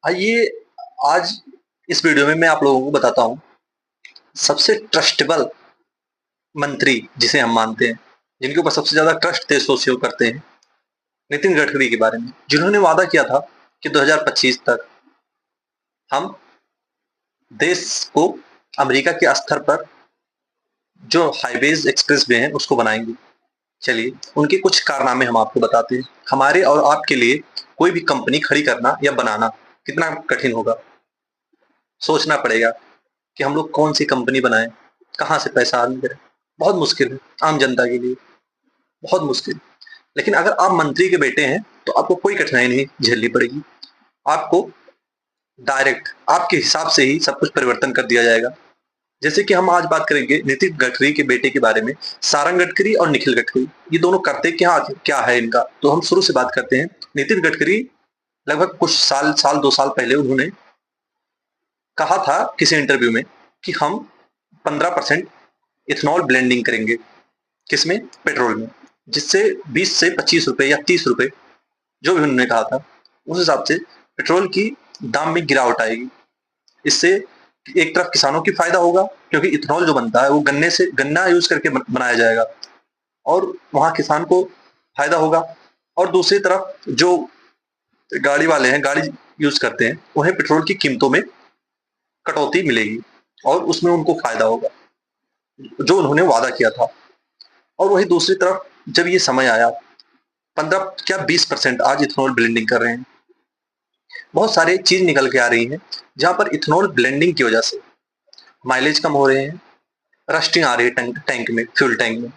आइए आज इस वीडियो में मैं आप लोगों को बताता हूँ सबसे ट्रस्टेबल मंत्री जिसे हम मानते हैं, जिनके ऊपर सबसे ज्यादा ट्रस्ट देश सोशियो करते हैं, नितिन गडकरी के बारे में, जिन्होंने वादा किया था कि 2025 तक हम देश को अमेरिका के स्तर पर जो हाईवेज एक्सप्रेस वे हैं उसको बनाएंगे। चलिए उनके कुछ कारनामे हम आपको बताते हैं। हमारे और आपके लिए कोई भी कंपनी खड़ी करना या बनाना कितना कठिन होगा। सोचना पड़ेगा कि हम लोग कौन सी कंपनी बनाएं, कहाँ से पैसा अर्न करें। बहुत मुश्किल है आम जनता के लिए, बहुत मुश्किल। लेकिन अगर आप मंत्री के बेटे हैं तो आपको कोई कठिनाई नहीं झेलनी पड़ेगी। आपको डायरेक्ट आपके हिसाब से ही सब कुछ परिवर्तन कर दिया जाएगा। जैसे कि हम आज बात करेंगे नितिन गडकरी के बेटे के बारे में, सारंग गडकरी और निखिल गडकरी। ये दोनों करते क्या है इनका, तो हम शुरू से बात करते हैं। नितिन गडकरी लगभग कुछ साल 2 साल पहले उन्होंने कहा था किसी इंटरव्यू में कि हम 15% इथेनॉल ब्लेंडिंग करेंगे। किसमें? पेट्रोल में। जिससे 20 से 25 रुपए या 30 रुपए जो भी उन्होंने कहा था, उस हिसाब से पेट्रोल की दाम में गिरावट आएगी। इससे एक तरफ किसानों की फायदा होगा क्योंकि इथेनॉल जो बनता है वो गन्ना यूज करके बनाया जाएगा और वहां किसान को फायदा होगा। और दूसरी तरफ जो गाड़ी वाले हैं, गाड़ी यूज करते हैं, उन्हें पेट्रोल की कीमतों में कटौती मिलेगी और उसमें उनको फायदा होगा जो उन्होंने वादा किया था। और वही दूसरी तरफ जब ये समय आया, 15 क्या 20% आज इथेनॉल ब्लेंडिंग कर रहे हैं। बहुत सारे चीज निकल के आ रही हैं जहां पर इथेनॉल ब्लेंडिंग की वजह से माइलेज कम हो रहे हैं, रस्टिंग आ रही है टैंक में, फ्यूल टैंक में।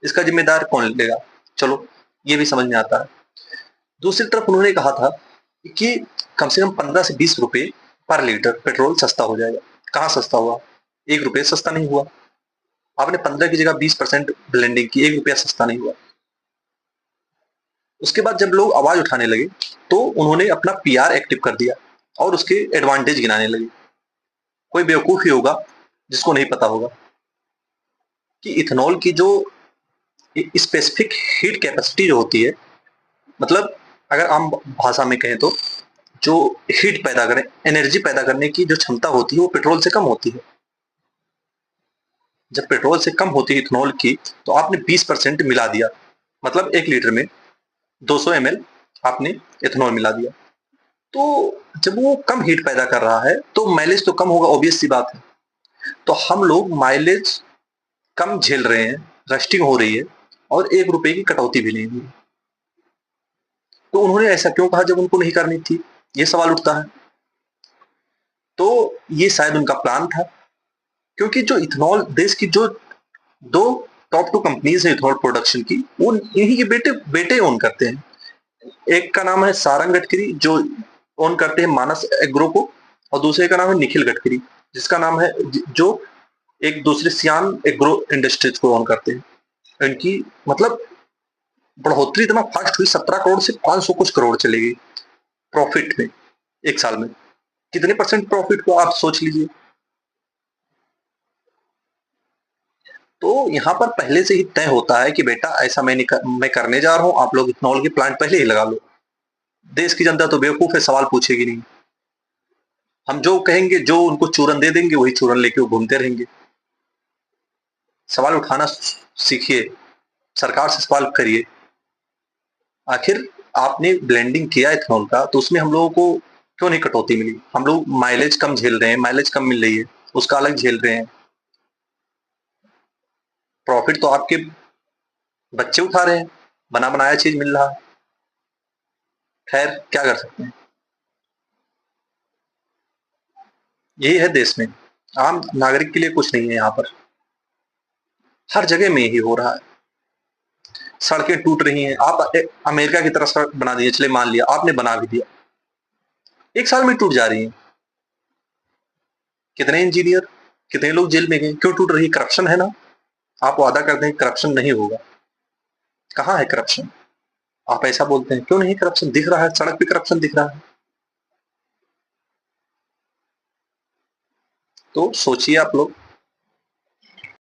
इसका जिम्मेदार कौन लेगा? चलो ये भी समझ में आता है। दूसरी तरफ उन्होंने कहा था कि कम से कम 15 से 20 रुपए पर लीटर पेट्रोल सस्ता हो जाएगा। कहाँ सस्ता हुआ? 1 रुपये सस्ता नहीं हुआ। आपने 15 की जगह 20% ब्लेंडिंग की, 1 रुपया सस्ता नहीं हुआ। उसके बाद जब लोग आवाज उठाने लगे तो उन्होंने अपना पीआर एक्टिव कर दिया और उसके एडवांटेज गिनाने लगे। कोई बेवकूफ ही होगा जिसको नहीं पता होगा कि इथेनॉल की जो स्पेसिफिक हीट कैपेसिटी जो होती है, मतलब अगर आम भाषा में कहें तो जो हीट पैदा करें, एनर्जी पैदा करने की जो क्षमता होती है वो पेट्रोल से कम होती है। जब पेट्रोल से कम होती है इथेनॉल की, तो आपने 20% मिला दिया, मतलब 1 लीटर में 200 ml आपने इथेनॉल मिला दिया। तो जब वो कम हीट पैदा कर रहा है तो माइलेज तो कम होगा, ऑब्वियस सी बात है। तो हम लोग माइलेज कम झेल रहे हैं, रस्टिंग हो रही है और 1 रुपए की कटौती भी नहीं हुई। तो उन्होंने ऐसा क्यों कहा जब उनको नहीं करनी थी? ये सवाल उठता है। तो ये शायद उनका प्लान था, क्योंकि जो इथेनॉल देश की जो दो टॉप 2 कंपनीज है इथेनॉल प्रोडक्शन की, वो इन्हीं के बेटे बेटे ओन करते हैं। एक का नाम है सारंग गडकरी जो ओन करते हैं मानस एग्रो को, और दूसरे का नाम है निखिल गडकरी जिसका नाम है जो एक दूसरे सियान एग्रो इंडस्ट्रीज को ओन करते हैं। इनकी मतलब बढ़ोतरी इतना फास्ट हुई, 17 करोड़ से 500 कुछ करोड़ चली गई प्रॉफिट में, एक साल में। कितने परसेंट प्रॉफिट को आप सोच लीजिए। तो यहाँ पर पहले से ही तय होता है कि बेटा ऐसा मैं करने जा रहा हूँ, आप लोग इथेनॉल के प्लांट पहले ही लगा लो। देश की जनता तो बेवकूफ है, सवाल पूछेगी नहीं। हम जो कहेंगे, जो उनको चूरन दे देंगे, वही चूरन लेके वो घूमते रहेंगे। सवाल उठाना सीखिए, सरकार से सवाल करिए। आखिर आपने ब्लेंडिंग किया इथेनॉल का, तो उसमें हम लोगों को क्यों नहीं कटौती मिली? हम लोग माइलेज कम झेल रहे हैं, माइलेज कम मिल रही है, उसका अलग झेल रहे हैं। प्रॉफिट तो आपके बच्चे उठा रहे हैं, बना बनाया चीज मिल रहा है। खैर क्या कर सकते हैं, यही है देश में। आम नागरिक के लिए कुछ नहीं है यहाँ पर, हर जगह में यही हो रहा है। सड़कें टूट रही हैं। आप अमेरिका की तरह सड़क बना दी, चले मान लिया आपने बना भी दिया, 1 साल में टूट जा रही है। कितने इंजीनियर, कितने लोग जेल में गए? क्यों टूट रही? करप्शन है ना। आप वादा करते हैं करप्शन नहीं होगा, कहाँ है करप्शन? आप ऐसा बोलते हैं, क्यों नहीं करप्शन दिख रहा है? सड़क पे करप्शन दिख रहा है। तो सोचिए आप लोग।